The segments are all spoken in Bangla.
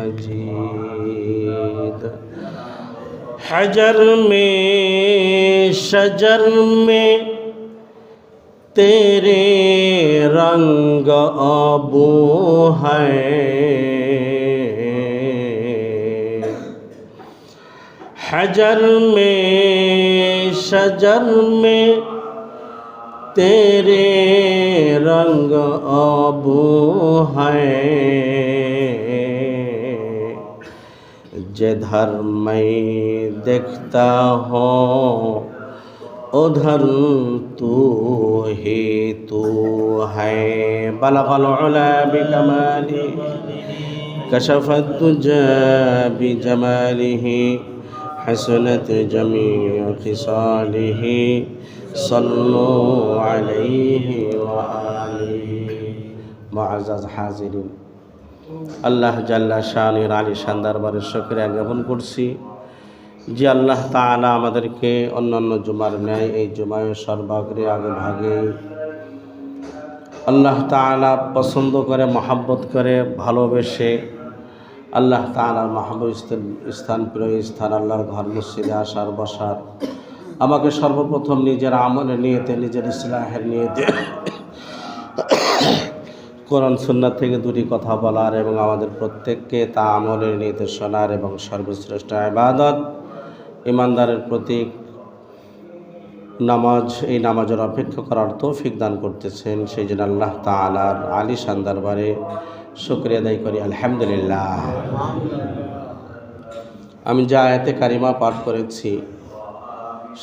मजीद। हजर में शजर में तेरे रंग आबू है, हजर में शजर में तेरे रंग आबू है, जिधर मैं देखता हूँ उधर तू ही तू है। बलगल उला बिकमाली कशफत दुजा बिजमालिही हसनत जमीअ खिसालिही सल्लु अलैहि व आलिहि। मुअज़्ज़ज़ हाज़िरीन, আল্লাহ জাল্লা শানের আলিশান দরবারে শুকরিয়া জ্ঞাপন করছি যে আল্লাহ তাআলা আমাদেরকে অন্যান্য জুমার ন্যায় এই জুমায় সর্বাগ্রে আগে ভাগে আল্লাহ তাআলা পছন্দ করে, মহব্বত করে, ভালোবেসে আল্লাহ তাআলার মাহবুব স্থান, প্রিয় স্থান, আল্লাহর ঘর মসজিদে আসার বসার, আমাকে সর্বপ্রথম নিজের আমলের নিয়তে, নিজের ইসলাহের নিয়তে কোরআন সুন্নাত থেকে দুটি কথা বলার এবং আমাদের প্রত্যেককে তা আমলের নিয়তে শোনার এবং সর্বশ্রেষ্ঠ ইবাদত ইমানদারের প্রতীক নামাজ, এই নামাজের অপেক্ষা করার তৌফিক দান করতেছেন। সেই জন্য আল্লাহ তাআলার আলিশান দরবারে শুকরিয়া আদায় করি, আলহামদুলিল্লাহ। আমি যে আয়াতে কারিমা পাঠ করেছি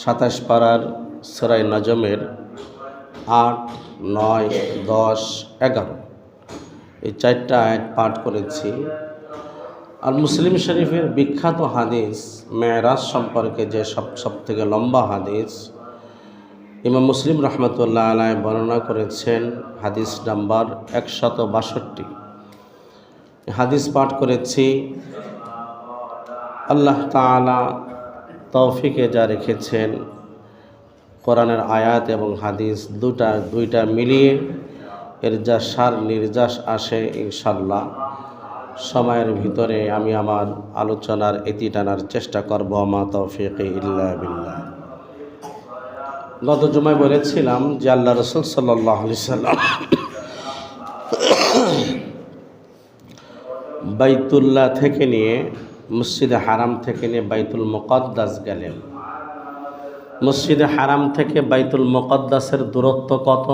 27 পারার সূরা নজমের 8, 9, 10, 11 এই 4টা আয়াত পাঠ করেছি। আর মুসলিম শরীফের বিখ্যাত হাদিস মেরাজ সম্পর্কে যে সব থেকে লম্বা হাদিস ইমাম মুসলিম রহমতুল্লাহ আলাইহি বর্ণনা করেছেন, হাদিস নাম্বার 162 হাদিস পাঠ করেছি। আল্লাহ তাআলা তৌফিকে যা রেখেছেন, কোরআনের আয়াত এবং হাদিস দুইটা মিলিয়ে এর যা সার নির্যাস আসে, ইনশাল্লাহ সময়ের ভিতরে আমি আমার আলোচনার এতি টানার চেষ্টা করব। মা তৌফিক ইল্লা বিল্লাহ। গত জুমায় বলেছিলাম যে আল্লাহ রাসূল সাল্লাল্লাহু আলাইহি সাল্লাম বাইতুল্লাহ থেকে নিয়ে, মসজিদে হারাম থেকে নিয়ে বাইতুল মুকাদ্দাস গেলেন। মসজিদে হারাম থেকে বাইতুল মুকাদ্দাসের দূরত্ব কত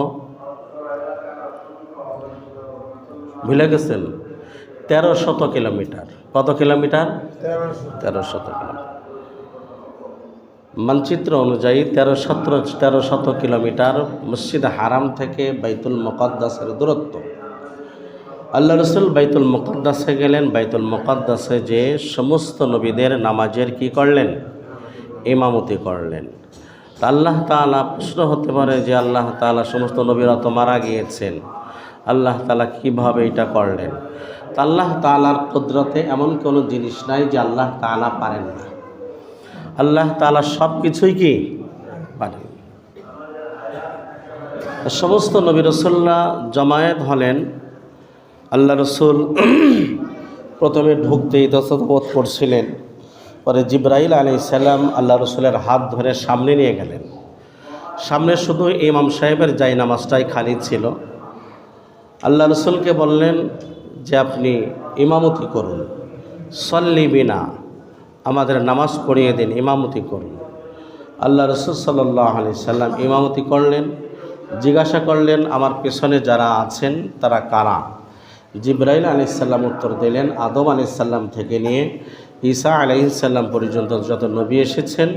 ভুলে গেছেন? 1300 কিলোমিটার। কত কিলোমিটার? 1300 কিলোমিটার। মানচিত্র অনুযায়ী 1300 কিলোমিটার মসজিদে হারাম থেকে বাইতুল মুকাদ্দাসের দূরত্ব। আল্লাহ রাসূল বাইতুল মুকাদ্দাসে গেলেন। বাইতুল মুকাদ্দাসে যে সমস্ত নবীদের নামাজের কি করলেন? ইমামতি করলেন। আল্লাহ তাআলা প্রশ্ন হতে পারে যে আল্লাহ তাআলা সমস্ত নবীরা তো মারা গিয়েছেন, আল্লাহ তাআলা কিভাবে এটা করলেন? আল্লাহ তাআলার কুদরতে এমন কোনো জিনিস নাই যে আল্লাহ তাআলা পারেন না। আল্লাহ তাআলা সব কিছুই কি পারেন। সমস্ত নবী রাসূলরা জমায়েত হলেন। আল্লাহ রাসূল প্রথমে ঢুকতেই তসবিহ করছিলেন, পরে জিবরাইল আলাইহিস সালাম আল্লাহ রাসূলের হাত ধরে সামনে নিয়ে গেলেন। সামনে শুধু ইমাম সাহেবের জায়নামাজটাই খালি ছিল। আল্লাহ রাসূলকে বললেন যে আপনি ইমামতি করুন, সল্লি বিনা, আমাদের নামাজ পড়িয়ে দিন, ইমামতি করুন। আল্লাহ রাসূল সাল্লাল্লাহু আলাইহি সাল্লাম ইমামতি করলেন। জিজ্ঞাসা করলেন আমার পেছনে যারা আছেন তারা কারা? জিবরাইল আলাইহিস সালাম উত্তর দিলেন আদম আলাইহিস সালাম থেকে নিয়ে ঈসা আলাইহিস সালাম পর্যন্ত যত নবী এসেছেন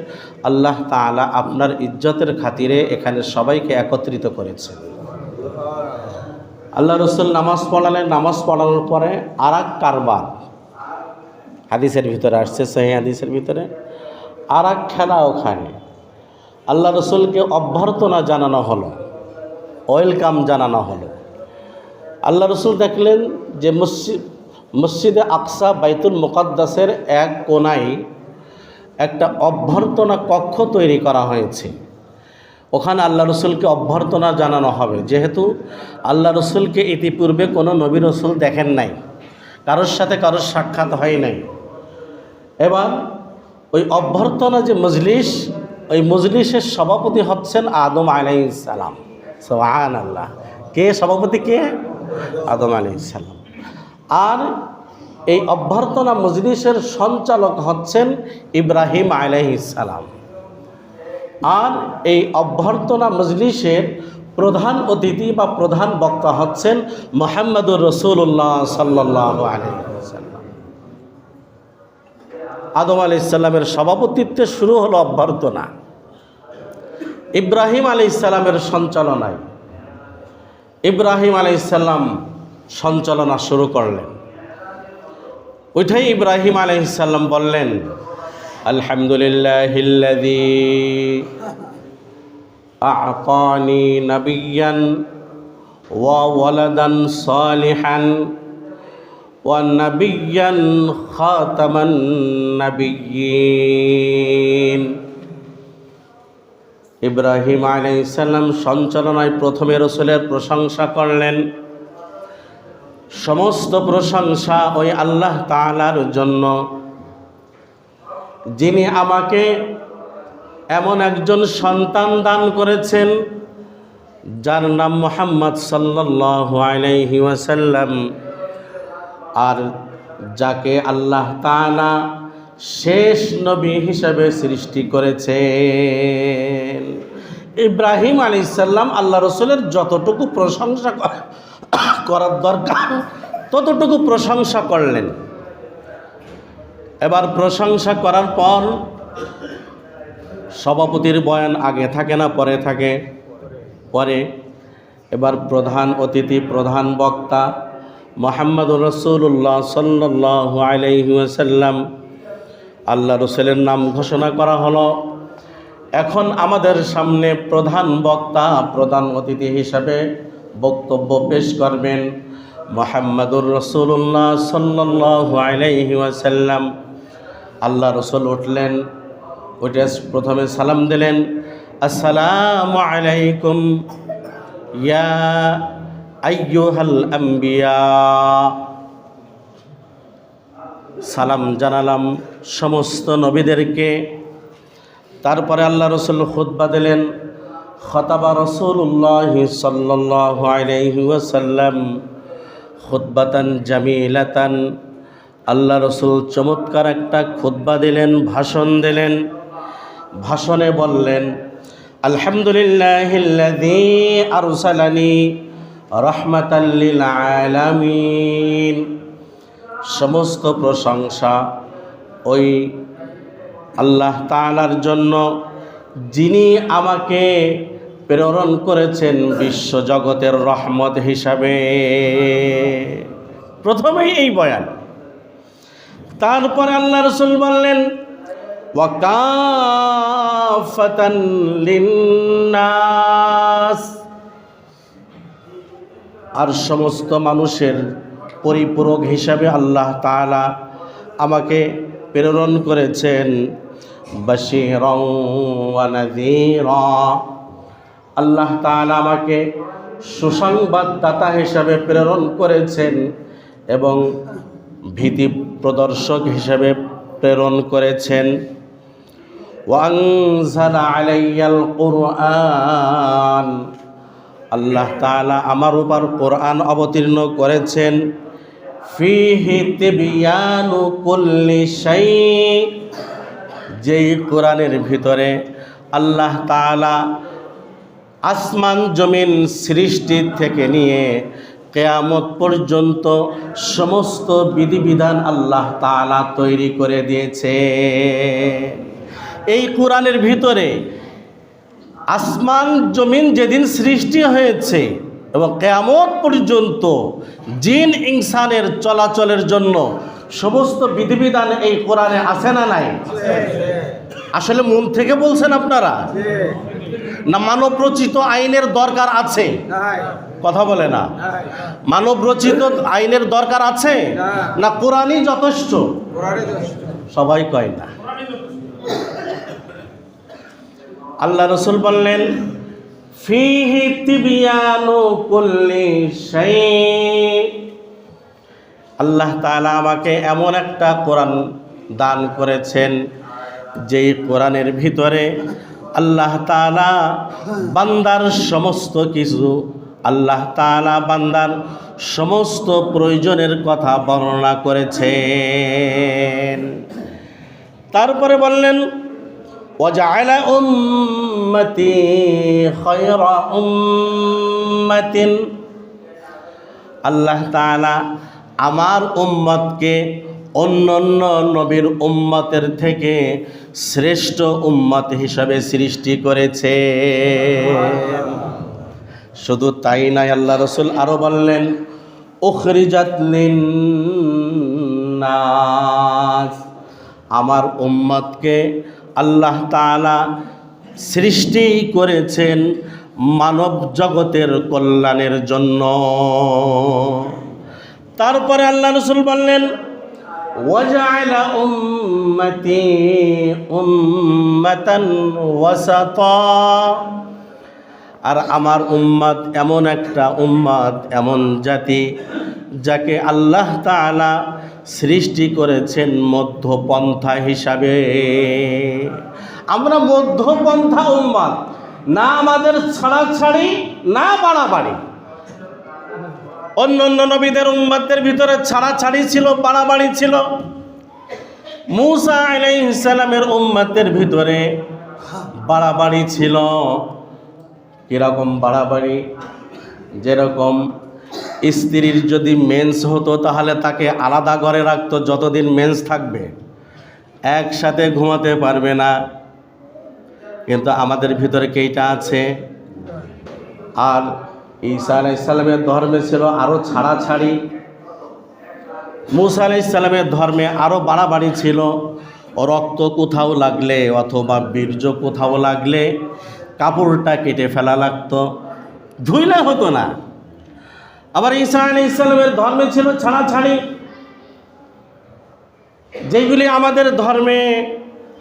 আল্লাহ তাআলা আপনার ইজ্জতের খাতিরে এখানে সবাইকে একত্রিত করেছেন। আল্লাহ রাসূল নামাজ পড়ালেন। নামাজ পড়ানোর পরে আরেক কারবার, হাদিসের ভিতরে আসছে, সহিহ হাদিসের ভিতরে আরেক খেলা। ওখানে আল্লাহ রাসূলকে অভ্যর্থনা জানানো হলো, ওয়েলকাম জানানো হলো। আল্লাহ রাসূল দেখলেন যে মসজিদে আকসা বাইতুল মুকাদ্দাসের এক কোনায় একটা অভ্যর্থনা কক্ষ তৈরি করা হয়েছে। ওখানে আল্লাহ রসুলকে অভ্যর্থনা জানানো হবে, যেহেতু আল্লাহ রসুলকে ইতিপূর্বে কোনো নবী রসুল দেখেন নাই, কারোর সাথে কারোর সাক্ষাৎ হয় নাই। এবার ওই অভ্যর্থনা যে মজলিস, ওই মজলিসের সভাপতি হচ্ছেন আদম আলাইহিস সালাম। সুবহানাল্লাহ। কে সভাপতি? কে? আদম আলাইহিস সালাম। আর এই অভ্যর্থনা মজলিসের সঞ্চালক হচ্ছেন ইব্রাহিম আলাইহিস সালাম। আর এই অভ্যর্থনা মজলিসের প্রধান অতিথি বা প্রধান বক্তা হচ্ছেন মুহাম্মদুর রাসূলুল্লাহ সাল্লাল্লাহু আলাইহি ওয়াসাল্লাম। আদম আলাইহিস সালামের সভাপতিত্বে শুরু হলো অভ্যর্থনা। ইব্রাহিম আলাইহিস সালামের সঞ্চালনায় ইব্রাহিম আলাইহিস সালাম সঞ্চালনা শুরু করলেন। ওইটাই ইব্রাহিম আলাইহিস সালাম বললেন, আলহামদুলিল্লাহিল্লাযী আ'তানি নাবিয়্যান ওয়া ওয়ালাদান সালিহান ওয়া নাবিয়্যান খাতামান নাবিয়্যিন। ইব্রাহিম আলাইহিস সালাম সঞ্চালনায় প্রথমে রাসূলের প্রশংসা করলেন। সমস্ত প্রশংসা ওই আল্লাহ তাআলার জন্য, যিনি আমাকে এমন একজন সন্তান দান করেছেন যার নাম মুহাম্মদ সাল্লাল্লাহু আলাইহি ওয়াসাল্লাম, আর যাকে আল্লাহ তাআলা শেষ নবী হিসেবে সৃষ্টি করেছেন। ইব্রাহিম আলাইহিস সালাম আল্লাহ রাসূলের যতটুকু প্রশংসা করার দরকার ততটুকু প্রশংসা করলেন। এবার প্রশংসা করার পর সভাপতির বয়ান আগে থাকে না পরে থাকে? পরে। এবার প্রধান অতিথি, প্রধান বক্তা মুহাম্মদুর রাসূলুল্লাহ সাল্লাল্লাহু আলাইহি ওয়াসাল্লাম, আল্লাহ রাসূলের নাম ঘোষণা করা হলো। এখন আমাদের সামনে প্রধান বক্তা, প্রধান অতিথি হিসাবে বক্তব্য পেশ করবেন মুহাম্মদুর রাসূলুল্লাহ সাল্লাল্লাহু আলাইহি ওয়াসাল্লাম। আল্লাহ রাসূল উঠলেন, উঠে প্রথমে সালাম দিলেন, আসসালামু আলাইকুম ইয়া আইয়ুহাল আম্বিয়া। সালাম জানালাম সমস্ত নবীদেরকে। তারপরে আল্লাহ রাসূল খুতবা দিলেন। খতাবা রাসূলুল্লাহ সাল্লাল্লাহু আলাইহি ওয়াসাল্লাম খুতবাতান জামিলাতান। আল্লাহ রাসূল চমৎকার একটা খুতবা দিলেন, ভাষণ দিলেন। ভাষণে বললেন, আলহামদুলিল্লাহিল্লাযী আরসালানি রাহমাতাল লিল আলামিন। সমস্ত প্রশংসা ওই আল্লাহ তাআলার জন্য, যিনি আমাকে প্রেরণ করেছেন বিশ্বজগতের রহমত হিসাবে। প্রথমেই এই বয়ান। তারপরে আল্লাহ রাসূল বললেন, ওয়া কাফাতান লিন্নাস। আর সমস্ত মানুষের পরিপূরক হিসাবে আল্লাহ তাআলা আমাকে প্রেরণ করেছেন। বাশীরান ওয়া নাযীরা। আল্লাহ তাআলা আমাকে সুসংবাদদাতা হিসাবে প্রেরণ করেছেন এবং ভীতি প্রদর্শক হিসাবে প্রেরণ করেছেন। ওয়া আনজালা আলাইয়াল কুরআন। আল্লাহ তাআলা আমার উপর কোরআন অবতীর্ণ করেছেন। ফীহি তিবয়ানু কুল্লি শাই। যেই কোরআনের ভিতরে আল্লাহ তাআলা আসমান জমিন সৃষ্টির থেকে নিয়ে কিয়ামত পর্যন্ত সমস্ত বিধিবিধান আল্লাহ তাআলা তৈরি করে দিয়েছে। এই কোরআনের ভিতরে আসমান জমিন যেদিন সৃষ্টি হয়েছে এবং কিয়ামত পর্যন্ত জিন ইনসানের চলাচলের জন্য সমস্ত বিধিবিধান এই কোরআনে আছে না নাই? আসলে মন থেকে বলছেন আপনারা, না মানব রচিত আইনের দরকার আছে? কথা বলে না। মানব রচিত আইনের দরকার আছে না কোরআনই যথেষ্ট? সবাই কয় না। আল্লাহ রাসূল বললেন, ফীহি তিবয়ানু কুল্লি শাই। আল্লাহ তাআলা আমাকে এমন একটা কোরআন দান করেছেন, যেই কোরআনের ভিতরে আল্লাহ তাআলা বান্দার সমস্ত কিছু, আল্লাহ তাআলা বান্দার সমস্ত প্রয়োজনের কথা বর্ণনা করেছেন। তারপরে বললেন ওয়াজআলা উম্মতি খায়রা উম্মাতিন, আল্লাহ তাআলা আমার উম্মতকে অন্যান্য নবীর উম্মতের থেকে শ্রেষ্ঠ উম্মত হিসাবে সৃষ্টি করেছে। শুধু তাই নয়, আল্লাহ রাসূল আরো বললেন উখরিজাত লিন্নাস, আমার উম্মতকে আল্লাহ তাআলা সৃষ্টি করেছেন মানব জগতের কল্যাণের জন্য। তারপরে আল্লাহ রাসূল বললেন ওয়াজআলা উম্মতি উম্মাতান ওয়াসাতা, আর আমার উম্মত এমন একটা উম্মত, এমন জাতি যাকে আল্লাহ তাআলা সৃষ্টি করেছেন মধ্যপন্থা হিসাবে। আমরা মধ্যপন্থা উম্মত, না আমাদের ছাড়াছাড়ি না বাড়াবাড়ি। অন্য অন্য নবীদের উম্মতের ভিতরে ছাড়াছাড়ি ছিল, বাড়াবাড়ি ছিল। মূসা আলাইহিস সালামের উম্মতের ভিতরে বাড়াবাড়ি ছিল। কিরকম বাড়াবাড়ি? যেরকম স্ত্রীর যদি মেন্স হতো তাহলে তাকে আলাদা ঘরে রাখতো, যতদিন মেন্স থাকবে একসাথে ঘুমাতে পারবে না। কিন্তু আমাদের ভিতরে কেইটা আছে? আর ঈসা আলাইহিস সালামের ধর্মে ছিল আরও ছাড়াছাড়ি, মূসা আলাইহিস সালামের ধর্মে আরও বাড়াবাড়ি ছিল। রক্ত কোথাও লাগলে অথবা বীর্য কোথাও লাগলে কাপড়টা কেটে ফেলা লাগতো, ধুইলে হতো না। আবার ঈসা আলাইহিস সালামের ধর্মে ছিল ছাড়াছাড়ি, যেগুলি আমাদের ধর্মে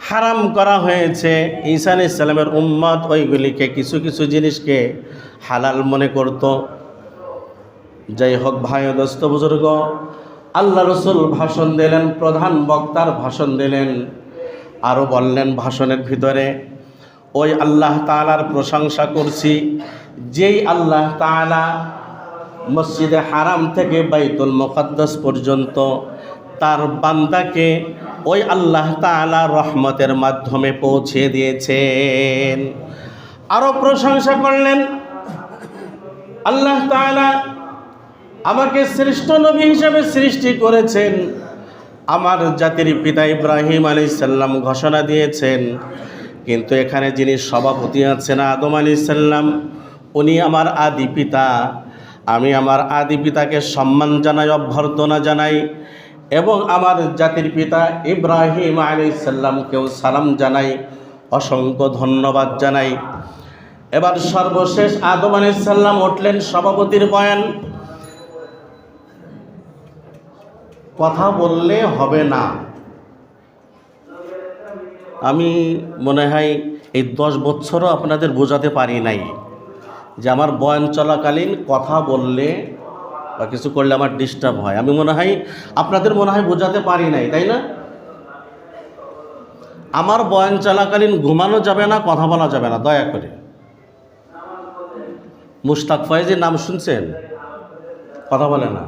হারাম করা হয়েছে। ঈসা আলাইহিস সালামের উম্মত ওইগুলিকে কিছু কিছু জিনিসকে হালাল মনে করত। যাই হোক ভাই ও দোস্ত বুজুর্গ, আল্লাহ রাসূল ভাষণ দিলেন, প্রধান বক্তার ভাষণ দিলেন। আরও বললেন ভাষণের ভিতরে ওই আল্লাহ তাআলার প্রশংসা করছি, যেই আল্লাহ তাআলা মসজিদে হারাম থেকে বাইতুল মুকাদ্দাস পর্যন্ত তার বান্দাকে ওই আল্লাহ তাআলা রহমতের মাধ্যমে পৌঁছে দিয়েছেন। আরও প্রশংসা করলেন আল্লাহ তাআলা আমাকে শ্রেষ্ঠ নবী হিসেবে সৃষ্টি করেছেন। আমার জাতির পিতা ইব্রাহিম আলাইহিস সালাম ঘোষণা দিয়েছেন, কিন্তু এখানে যিনি সভাপতি আছেন আদম আলাইহিস সালাম, উনি আমার আদি পিতা। আমি আমার আদি পিতাকে সম্মান জানাই, অভ্যর্থনা জানাই, এবং আমার জাতির পিতা ইব্রাহিম আলাইহিস সালামকেও সালাম জানাই, অসংখ্য ধন্যবাদ জানাই। এবার সর্বশেষ আদম আলাইহিস সালাম উঠলেন সভাপতির বয়ান। কথা বললে হবে না। আমি মনে হয় এই 10 বছরও আপনাদের বোঝাতে পারি নাই যে আমার বয়ান চলাকালীন কথা বললে বা কিছু করলে আমার ডিস্টার্ব হয়। আমি মনে হয় আপনাদের মনে হয় বোঝাতে পারি নাই, তাই না? আমার বয়ান চলাকালীন ঘুমানো যাবে না, কথা বলা যাবে না, দয়া করে। মুশতাক ফয়েজের নাম শুনছেন? কথা বলে না,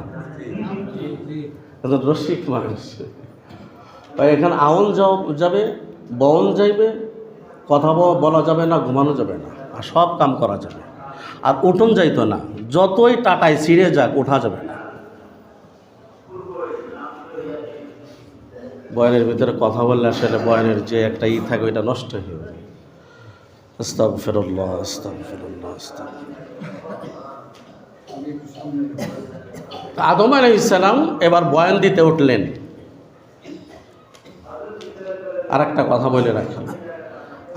রসিক মানুষ। এখানে আউল যাবে, বন যাইবে, কথা বলা যাবে না, ঘুমানো যাবে না, আর সব কাম করা যাবে। আর উঠোন যাইতো না, যতই টাটায় ছিঁড়ে যাক ওঠা যাবে না। বয়ানের ভিতরে কথা বললে আসলে বয়ানের যে একটা থাকে ওইটা নষ্ট হয়ে যাবে। আস্তাগফিরুল্লাহ, আস্তাগফিরুল্লাহ, আস্তাগফিরুল্লাহ। আদম আলাইহিস সালাম এবার বয়ান দিতে উঠলেন। আর একটা কথা বলে রাখি,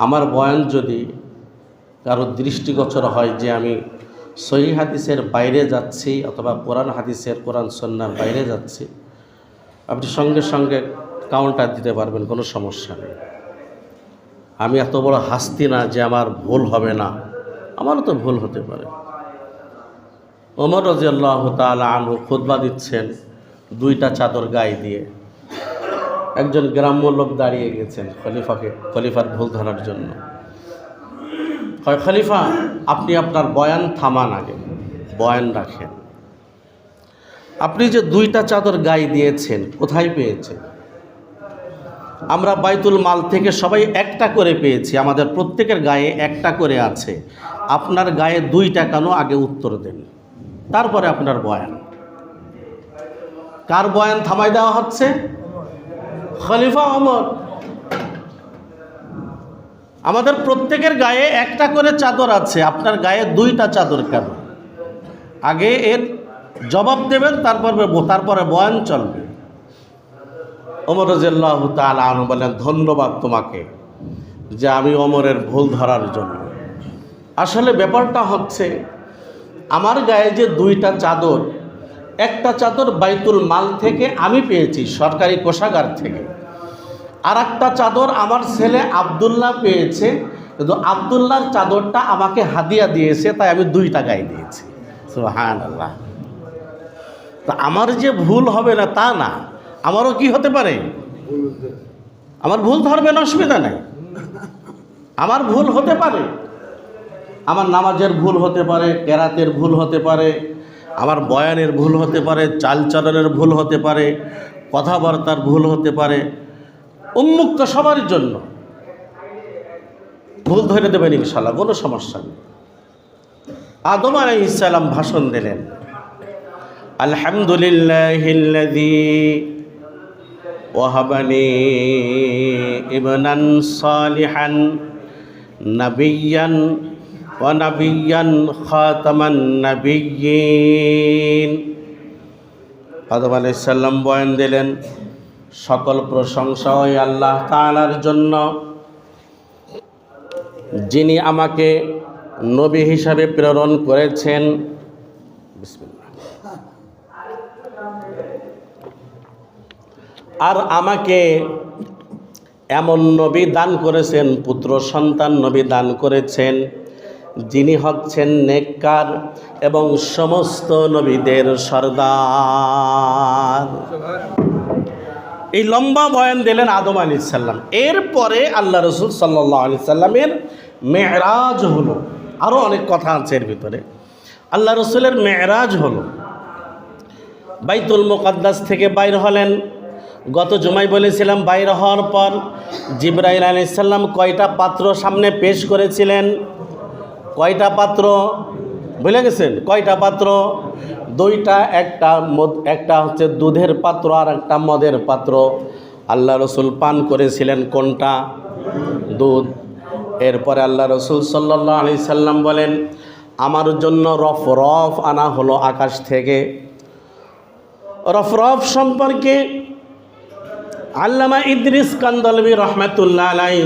আমার বয়ান যদি কারো দৃষ্টিগোচর হয় যে আমি সহিহ হাদিসের বাইরে যাচ্ছি অথবা কোরআন হাদিসের, কোরআন সুন্নাহর বাইরে যাচ্ছি, আপনি সঙ্গে সঙ্গে কাউন্টার দিতে পারবেন, কোনো সমস্যা নেই। আমি এত বড় হাস্তি না যে আমার ভুল হবে না, আমারও তো ভুল হতে পারে। ওমর রাদিয়াল্লাহু তাআলা আনহু খুতবা দিচ্ছেন, দুইটা চাদর গায়ে দিয়ে। একজন গ্রাম্য লোক দাঁড়িয়ে গেছেন খলিফার ভুল ধরার জন্য। খলিফা, আপনি আপনার বয়ান থামান, আগে বয়ান রাখেন। আপনি যে দুইটা চাদর গায়ে দিয়েছেন কোথায় পেয়েছেন? আমরা বাইতুল মাল থেকে সবাই একটা করে পেয়েছি, আমাদের প্রত্যেকের গায়ে একটা করে আছে। আপনার গায়ে দুইটা কেন? আগে উত্তর দেন, তারপরে আপনার বয়ান। কার বয়ান থামাই দেওয়া হচ্ছে? খলিফা ওমর। আমাদের প্রত্যেকের গায়ে একটা করে চাদর আছে, আপনার গায়ে দুইটা চাদর কেন? আগে এর জবাব দেবেন, তারপরে বয়ান চলবে। ওমর রাদিয়াল্লাহু তাআলা আনহু বলেন, ধন্যবাদ তোমাকে যে আমি ওমরের ভুল ধরার জন্য। আসলে ব্যাপারটা হচ্ছে, আমার গায়ে যে দুইটা চাদর, একটা চাদর বাইতুল মাল থেকে আমি পেয়েছি, সরকারি কোষাগার থেকে, আর একটা চাদর আমার ছেলে আব্দুল্লাহ পেয়েছে, কিন্তু আব্দুল্লাহর চাদরটা আমাকে হাদিয়া দিয়েছে, তাই আমি দুইটা গায়ে দিয়েছি। সুবহানাল্লাহ। তা আমার যে ভুল হবে না তা না, আমারও কি হতে পারে? আমার ভুল ধরবেন, অসুবিধা নেই, আমার ভুল হতে পারে। আমার নামাজের ভুল হতে পারে, কেরাতের ভুল হতে পারে, আমার বয়ানের ভুল হতে পারে, চালচলনের ভুল হতে পারে, কথাবার্তার ভুল হতে পারে। উন্মুক্ত সবার জন্য, ভুল ধরে দেবেন ইনশাআল্লাহ, কোনো সমস্যা নেই। আদম আলাইহিস সালাম ভাষণ দিলেন, আলহামদুলিল্লাহিল্লাযী ওয়াহাবানি ইবনান সালিহান নাবিয়্যান ওয়া নাবিয়্যান খাতামান নাবিয়্যিন। আদম আলাইহিস সালাম বয়ান দিলেন, সকল প্রশংসা ওই আল্লাহ তাআলার জন্য, যিনি আমাকে নবী হিসাবে প্রেরণ করেছেন। বিসমিল্লাহ। আর আমাকে এমন নবী দান করেছেন, পুত্র সন্তান নবী দান করেছেন, যিনি হচ্ছেন নেককার এবং সমস্ত নবীদের সরদার। এই লম্বা বয়ান দিলেন আদম আলাইহিস সালাম। এরপরে আল্লাহ রাসূল সাল্লাল্লাহু আলাইহি সাল্লামের মেরাজ হলো। আরও অনেক কথা আছে এর ভিতরে। আল্লাহ রসুলের মেরাজ হলো, বাইতুল মুকাদ্দাস থেকে বাইর হলেন। গত জুমায় বলেছিলাম, বাইর হওয়ার পর জিবরাইল আলাইহিস সালাম কয়টা পাত্র সামনে পেশ করেছিলেন? কয়টা পাত্র ভুলে গেছেন? কয়টা পাত্র? দুইটা, একটা হচ্ছে দুধের পাত্র আর একটা মদের পাত্র। আল্লাহ রসুল পান করেছিলেন কোনটা? দুধ। এরপরে আল্লাহ রসুল সাল্লাল্লাহু আলাইহি সাল্লাম বলেন, আমার জন্য রফরফ আনা হলো আকাশ থেকে। রফরফ সম্পর্কে আল্লামা ইদ্রিস কান্দলবী রহমাতুল্লাহ আলাইহি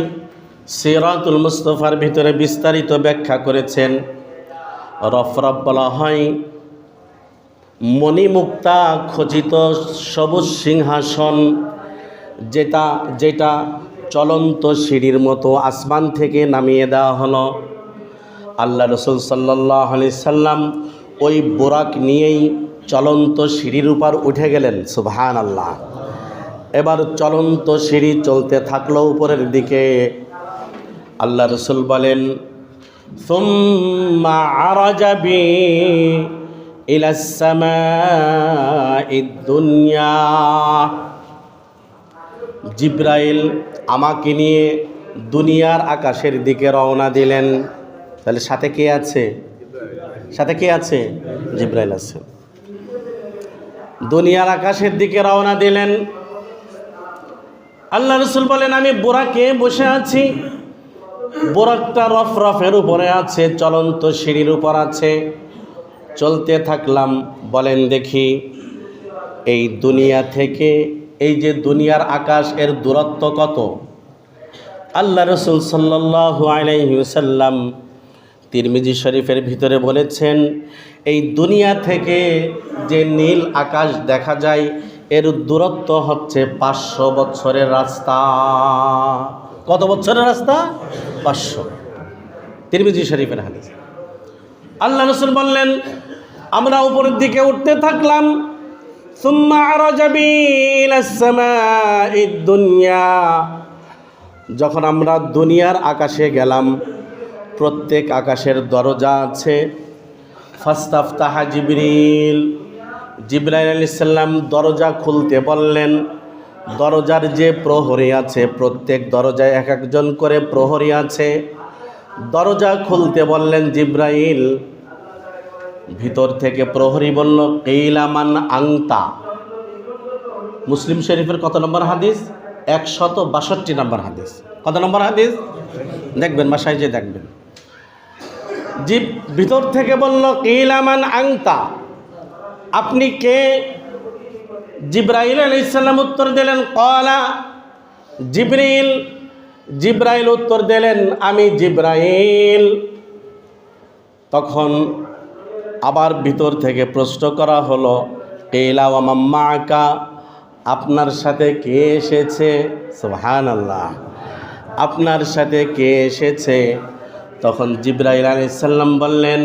সিরাতুল মুস্তাফার ভিতরে বিস্তারিত ব্যাখ্যা করেছেন। রফরফ বলা হয় মণিমুক্তা খচিত সবুজ সিংহাসন, যেটা চলন্ত সিঁড়ির মতো আসমান থেকে নামিয়ে দেওয়া হলো। আল্লাহ রসুল সাল্লাল্লাহু আলাইহি সাল্লাম ওই বোরাক নিয়েই চলন্ত সিঁড়ির উপর উঠে গেলেন। সুবহানাল্লাহ। এবার চলন্ত সিঁড়ি চলতে থাকলো উপরের দিকে। আল্লাহ রসুল বলেন, সুম্মা আরাজা বি ইলাস সামাইদ দুনিয়া। জিবরাইল আমাকে নিয়ে দুনিয়ার আকাশের দিকে রওনা দিলেন। তাহলে সাথে কে আছে? সাথে কে আছে? জিবরাইল আছে। দুনিয়ার আকাশের দিকে রওনা দিলেন। আল্লাহ রসুল বলেন, আমি বোরাকে বসে আছি, বোরাকটা রফরফের উপরে আছে, চলন্ত সিঁড়ির উপর আছে। চলতে থাকলাম। বলেন দেখি, এই দুনিয়া থেকে এই যে দুনিয়ার আকাশ, এর দূরত্ব কত? আল্লাহ রসুল সাল্লাল্লাহু আলাইহি ওয়াসাল্লাম তিরমিজি শরীফের ভিতরে বলেছেন, এই দুনিয়া থেকে যে নীল আকাশ দেখা যায়, এর দূরত্ব হচ্ছে 500 বছরের রাস্তা। কত বছরের রাস্তা? 500। তিরমিজি শরীফের হাদিস। আল্লাহ রসুল বললেন, আমরা উপরের দিকে উঠতে থাকলাম। সুম্মা আরাজা বি ইলাস সামাইদ দুনিয়া, যখন আমরা দুনিয়ার আকাশে গেলাম, প্রত্যেক আকাশের দরজা আছে। ফাস্তাফতাহা জিবরিল, জিবরাইল আলাইহিস সালাম দরজা খুলতে বললেন। দরজার যে প্রহরী আছে, প্রত্যেক দরজায় এক একজন করে প্রহরী আছে। দরজা খুলতে বললেন জিবরাইল। ভিতর থেকে প্রহরী বলল, কিলা মান আংতা। মুসলিম শরীফের কত নম্বর হাদিস? 162 নম্বর হাদিস। কত নম্বর হাদিস? দেখবেন, বাসায় যে দেখবেন। ভিতর থেকে বলল, কিলা মান আংতা, আপনি কে? জিবরাইল আলাইহিস সালাম উত্তর দিলেন, ক্বালা জিবরিল। জিবরাইল উত্তর দিলেন, আমি জিবরাইল। তখন আবার ভিতর থেকে প্রশ্ন করা হলো, কিলা ওয়া মান মাআকা, আপনার সাথে কে এসেছে? সুবহানাল্লাহ, আপনার সাথে কে এসেছে? তখন জিবরাইল আলাইহিস সালাম বললেন,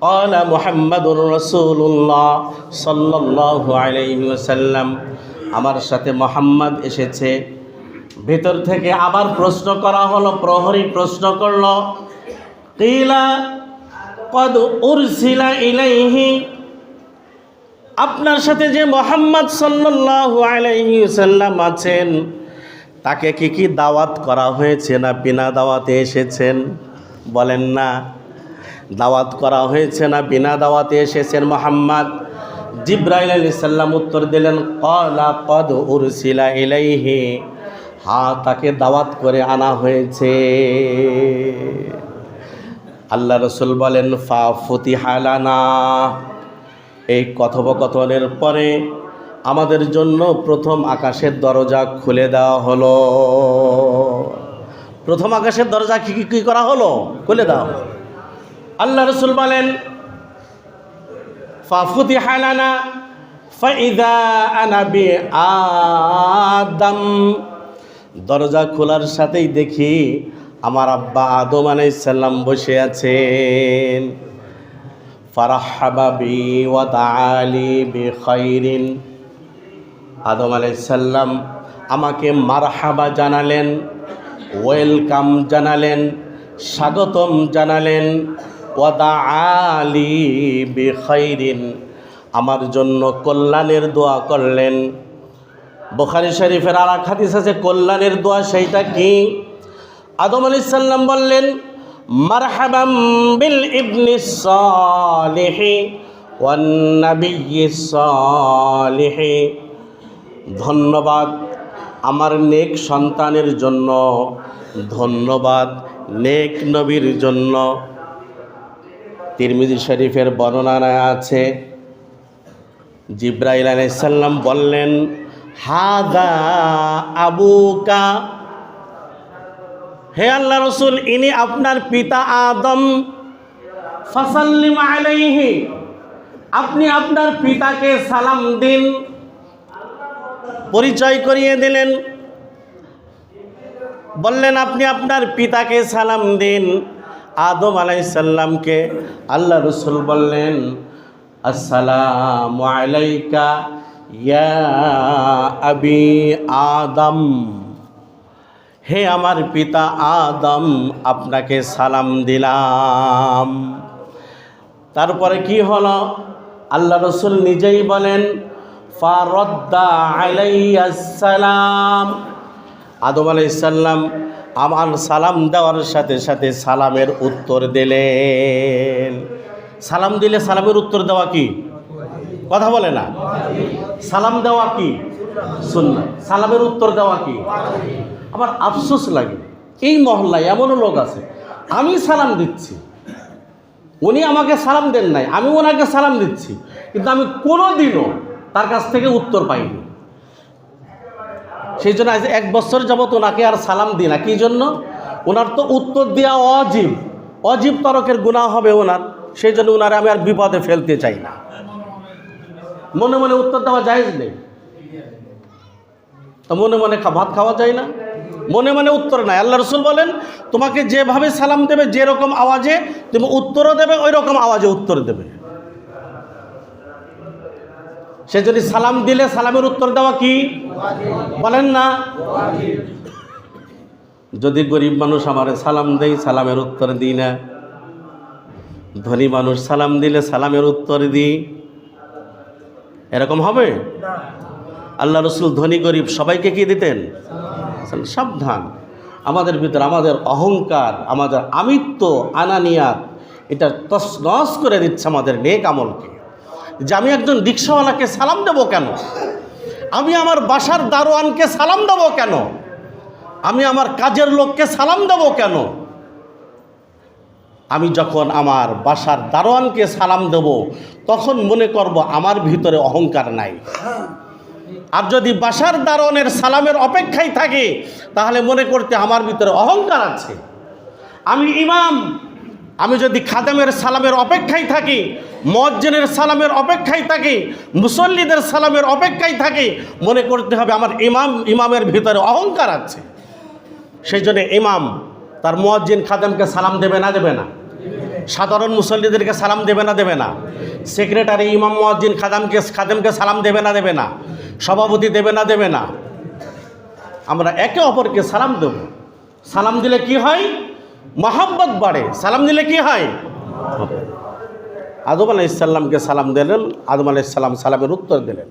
ক্বালা মুহাম্মাদুর রাসূলুল্লাহ সাল্লাল্লাহু আলাইহি ওয়াসাল্লাম, আমার সাথে মুহাম্মদ এসেছে। ভিতর থেকে আবার প্রশ্ন করা হলো, প্রহরী প্রশ্ন করল, কিলা কদ উরসিলা ইলাইহি, আপনার সাথে যে মুহাম্মদ সাল্লাল্লাহু আলাইহি ওয়াসাল্লাম আছেন, তাকে কি দাওয়াত করা হয়েছে না বিনা দাওয়াতে এসেছেন? বলেন না, দাওয়াত করা হয়েছে না বিনা দাওয়াতে এসেছেন মুহাম্মদ? জিবরাইল আলাইহিস সালাম উত্তর দিলেন, ক্বালা কদ উরসিলা ইলাইহি, হ্যাঁ, তাকে দাওয়াত করে আনা হয়েছে। আল্লাহ রাসূল বলেন, ফা ফুতিহা লানা, এই কথোপকথনের পরে আমাদের জন্য প্রথম আকাশের দরজা খুলে দেওয়া হলো। প্রথম আকাশের দরজা কি করা হলো? খুলে দেওয়া হলো। আল্লাহ রাসূল বলেন, ফাফুতিহা লানা ফাইযা আনা বি আদম, দরজা খোলার সাথেই দেখি আমার আব্বা আদম আলাইহিস সালাম বসে আছেন। ফারাহাবা বি ওয়া তাআলি বিখাইরিন, আদম আলাইহিস সালাম আমাকে মারহাবা জানালেন, ওয়েলকাম জানালেন, স্বাগতম জানালেন। ওয়া তাআলি বিখাইরিন, আমার জন্য কল্যাণের দোয়া করলেন। বুখারী শরীফের আর এক হাদিস আছে কল্যাণের দোয়া, সেইটা কি? আদম আলাইহিস সালাম বললেন, মারহাবাম বিল ইবনিস সালিহি ওয়ান নাবিয়্যিস সালিহি, ধন্যবাদ আমার নেক সন্তানের জন্য, ধন্যবাদ নেক নবীর জন্য। তিরমিজি শরীফের বর্ণনায় আছে, জিবরাইল আলাইহিস সালাম বললেন, হাদা আবুকা, হে আল্লাহ রাসূল, ইনি আপনার পিতা আদম। ফাসাল্লিম আলাইহি, আপনি আপনার পিতাকে সালাম দিন। পরিচয় করিয়ে দিলেন, বললেন আপনি আপনার পিতাকে সালাম দিন। আদম আলাইহিস সালামকে আল্লাহ রাসূল বললেন, আসসালামু আলাইকা ইয়া আবি আদম, হে আমার পিতা আদম, আপনাকে সালাম দিলাম। তারপরে কি হলো? আল্লাহ রাসূল নিজেই বলেন, ফারাদ্দা আলাইয়াস সালাম, আদম আলাইহিস সালাম আমার সালাম দেওয়ার সাথে সাথে সালামের উত্তর দিলেন। সালাম দিলে সালামের উত্তর দেওয়া কি? কথা বলে না। সালাম দেওয়া কি? সুন্নাত। সালামের উত্তর দেওয়া কি? আমার আফসোস লাগে, এই মহল্লায় এমনও লোক আছে, আমি সালাম দিচ্ছি, উনি আমাকে সালাম দেন নাই, আমি ওনাকে সালাম দিচ্ছি, কিন্তু আমি কোনোদিনও তার কাছ থেকে উত্তর পাইনি। সেই জন্য আজ 1 বছর যাবত ওনাকে আর সালাম দিই না। কী জন্য? ওনার তো উত্তর দেওয়া অজীব, অজীব তরকের গুনাহ হবে ওনার, সেই জন্য ওনারে আমি আর বিপদে ফেলতে চাই না। মনে মনে উত্তর দেওয়া জায়েজ নেই, তো মনে মনে ভাত খাওয়া যায় না, মনে মনে উত্তর নাই। আল্লাহ রাসূল বলেন, তোমাকে যেভাবে সালাম দেবে, যেরকম আওয়াজে তুমি উত্তরও দেবে, ওই রকম আওয়াজে উত্তর দেবে। সে যদি সালাম দিলে সালামের উত্তর দেওয়া কি বলেন না? যদি গরিব মানুষ আমারে সালাম দেয়, সালামের উত্তর দিই না। ধনী মানুষ সালাম দিলে সালামের উত্তর দিই। এরকম হবে? আল্লাহ রসুল ধনী গরিব সবাইকে কি দিতেন? সাবধান, আমাদের ভিতরে আমাদের অহংকার, আমাদের আমিত্ব, আনানিয়াত, এটা তছনছ করে দিচ্ছে আমাদের নেক আমলকে। যে আমি একজন রিকশাওয়ালাকে সালাম দেবো কেন? আমি আমার বাসার দারোয়ানকে সালাম দেবো কেন? আমি আমার কাজের লোককে সালাম দেবো কেন? আমি যখন আমার বাসার দারোয়ানকে সালাম দেব তখন মনে করব আমার ভিতরে অহংকার নাই। আর যদি বাসার দারোয়ানের সালামের অপেক্ষায় থাকে তাহলে মনে করতে আমার ভিতরে অহংকার আছে। আমি ইমাম, আমি যদি খাদেমের সালামের অপেক্ষায় থাকি, মুয়াজ্জিনের সালামের অপেক্ষায় থাকি, মুসল্লিদের সালামের অপেক্ষায় থাকি, মনে করতে হবে আমার ইমামের ভিতরে অহংকার আছে। সেই জন্য ইমাম তার মুয়াজ্জিন খাদেমকে সালাম দেবে না দেবে না? সাধারণ মুসল্লিদেরকে সালাম দেবে না দেবে না? সেক্রেটারি ইমাম মুয়াজ্জিন খাদেমকে সালাম দেবে না দেবে না? সভাপতি দেবে না দেবে না? আমরা একে অপরকে সালাম দেব। সালাম দিলে কি হয়? মহব্বত বাড়ে। সালাম দিলে কি হয়? আদম আলাইহিস সালামকে সালাম দিলেন, আদম আলাইহিস সালাম সালামের উত্তর দিলেন।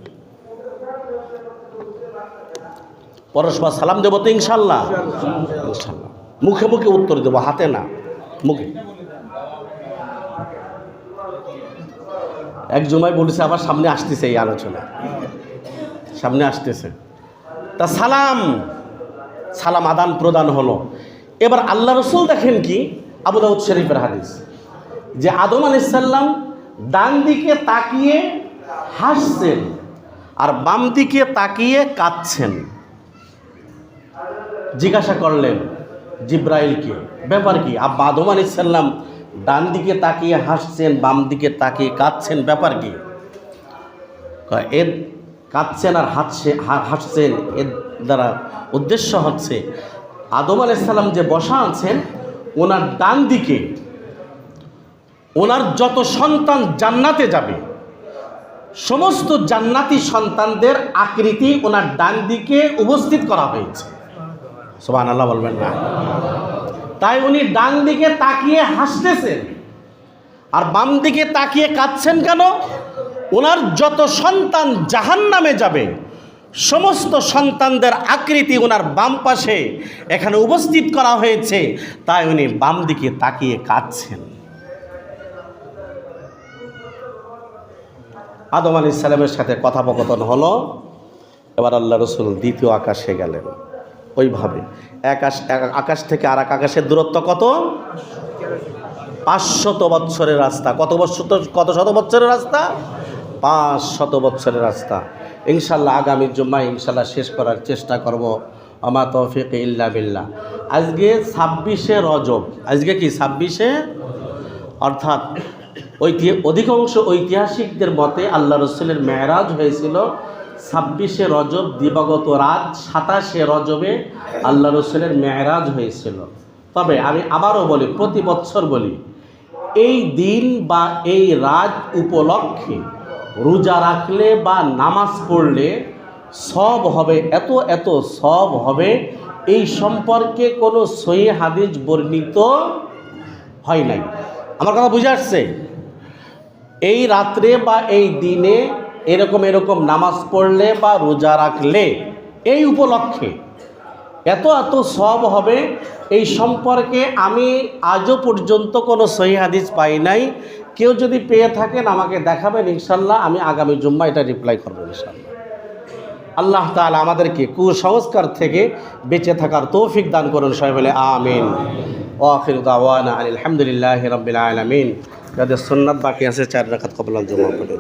পরস্পর সালাম দেবো তো ইনশাল্লাহ? ইনশাল্লাহ। মুখে মুখে উত্তর দেবো, হাতে না, মুখে। এক জমায় বলেছে, আবার সামনে আসতেছে এই আলোচনা, সামনে আসতেছে। তা সালাম আদান প্রদান হলো। এবার আল্লাহ রসুল দেখেন কি, আবু দাউদ শরীফের হাদিস, যে আদম আলাইহিস সালাম ডান দিকে তাকিয়ে হাসছেন আর বাম দিকে তাকিয়ে কাঁদছেন। জিজ্ঞাসা করলেন জিব্রাইলকে, ব্যাপার কি? আদম আলাইহিস সালাম ডান দিকে তাকিয়ে হাসছেন, বাম দিকে তাকিয়ে কাঁদছেন, ব্যাপার কি? এর কাঁদছেন আর হাসছেন, এর দ্বারা উদ্দেশ্য হচ্ছে আদম আলাইহিস সালাম যে বসা আছেন ওনার ডান দিকে ওনার যত সন্তান জান্নাতে যাবে সমস্ত জান্নাতি সন্তানদের আকৃতি ওনার ডান দিকে উপস্থিত করা হয়েছে। সুবহানাল্লাহ বলবেন না? তাই উনি ডান দিকে তাকিয়ে হাসতেছেন আর বাম দিকে তাকিয়ে কাঁদছেন কেন? ওনার যত সন্তান জাহান্নামে যাবে সমস্ত সন্তানদের আকৃতি ওনার বাম পাশে এখানে উপস্থিত করা হয়েছে, তাই উনি বাম দিকে তাকিয়ে কাঁদছেন। আদম আলাইহিস সালামের সাথে কথোপকথন হলো। এবার আল্লাহ রসুল দ্বিতীয় আকাশে গেলেন। ওইভাবে আকাশ থেকে আর এক আকাশের দূরত্ব কত? 500 বৎসরের রাস্তা। কত শত বৎসরের রাস্তা? 500 বৎসরের রাস্তা। ইনশাল্লাহ আগামী জুম্মায় ইনশাল্লাহ শেষ করার চেষ্টা করব। আমা তৌফিক ইল্লা বিল্লাহ। আজকে 26শে রজব। আজকে কি 26শে? অর্থাৎ অধিকাংশ ঐতিহাসিকদের মতে আল্লাহ রসুলের মেরাজ হয়েছিল 26শে রজব দিবাগত রাত। 27শে রজবে আল্লাহ রসুলের মেরাজ হয়েছিল। তবে আমি আবারও বলি, প্রতি বৎসর বলি, এই দিন বা এই রাত উপলক্ষে রোজা রাখলে বা নামাজ পড়লে সব হবে, এত সব হবে, এই সম্পর্কে কোনো সহিহ হাদিস বর্ণিত হয় নাই। আমার কথা বুঝে আসছে? এই রাত্রে বা এই দিনে এরকম নামাজ পড়লে বা রোজা রাখলে এই উপলক্ষে এত সব হবে, এই সম্পর্কে আমি আজও পর্যন্ত কোনো সহিহ হাদিস পাই নাই। কেউ যদি পেয়ে থাকেন আমাকে দেখাবেন, ইনশাল্লাহ আমি আগামী জুম্মা এটা রিপ্লাই করবো ইনশাল্লাহ। আল্লাহ তাআলা আমাদেরকে কুসংস্কার থেকে বেঁচে থাকার তৌফিক দান করুন, সবাই বলে আমিন। ওয়া আখিরু দাওয়ানা আলহামদুলিল্লাহি রাব্বিল আলামিন। যাদের সুন্নাত বাকি আছে 4 রাকাত কবুল জুম্মা পড়ে।